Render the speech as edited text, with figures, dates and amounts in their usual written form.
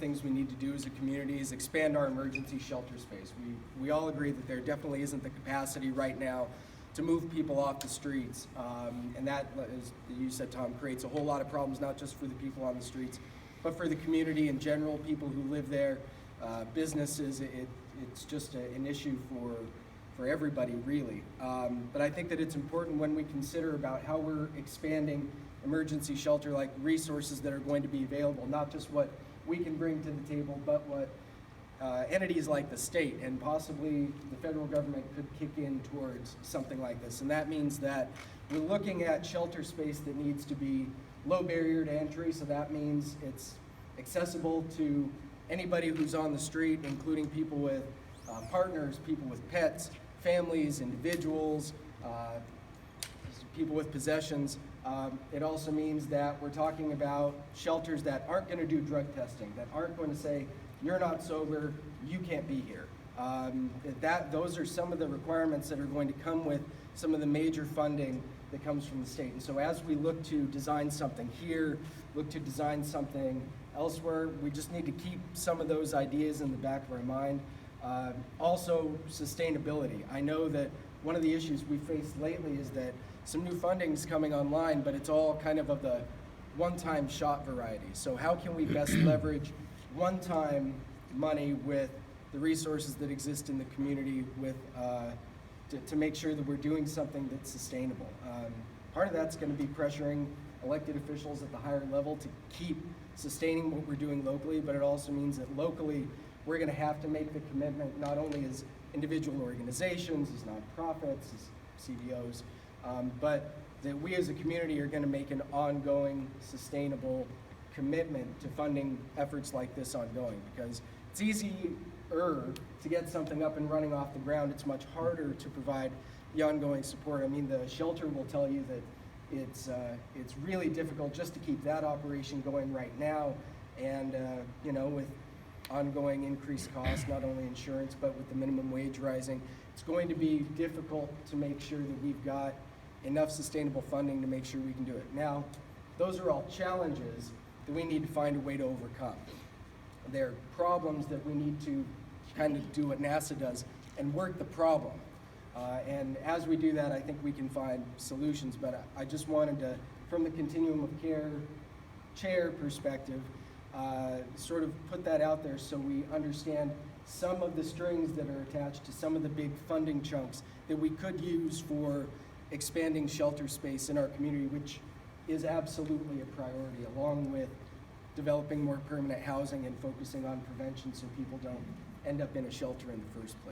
things we need to do as a community is expand our emergency shelter space. We all agree that there definitely isn't the capacity right now to move people off the streets. And that, as you said, Tom, creates a whole lot of problems, not just for the people on the streets, but for the community in general, people who live there, businesses. It's just an issue for everybody, really. But I think that it's important when we consider about how we're expanding emergency shelter, like resources that are going to be available, not just what we can bring to the table, but what entities like the state and possibly the federal government could kick in towards something like this. And that means that we're looking at shelter space that needs to be low barrier to entry, so that means it's accessible to anybody who's on the street, including people with partners, people with pets, families, individuals, people with possessions. It also means that we're talking about shelters that aren't going to do drug testing, that aren't going to say, you're not sober, you can't be here. Those are some of the requirements that are going to come with some of the major funding that comes from the state. And so as we look to design something here, look to design something elsewhere, we just need to keep some of those ideas in the back of our mind. Also, sustainability. I know that one of the issues we faced lately is that some new funding is coming online, but it's all kind of the one-time shot variety. So how can we best leverage one-time money with the resources that exist in the community with to make sure that we're doing something that's sustainable? Part of that's going to be pressuring elected officials at the higher level to keep sustaining what we're doing locally, but it also means that locally we're going to have to make the commitment not only as individual organizations, as nonprofits, as CBOs, but that we as a community are going to make an ongoing, sustainable commitment to funding efforts like this ongoing, because it's easier to get something up and running off the ground. It's much harder to provide the ongoing support. I mean, the shelter will tell you that it's really difficult just to keep that operation going right now, and with ongoing increased costs, not only insurance, but with the minimum wage rising, it's going to be difficult to make sure that we've got enough sustainable funding to make sure we can do it. Now, those are all challenges that we need to find a way to overcome. They're problems that we need to kind of do what NASA does and work the problem. And as we do that, I think we can find solutions. But I just wanted to, from the Continuum of Care chair perspective, sort of put that out there so we understand some of the strings that are attached to some of the big funding chunks that we could use for expanding shelter space in our community, which is absolutely a priority, along with developing more permanent housing and focusing on prevention so people don't end up in a shelter in the first place.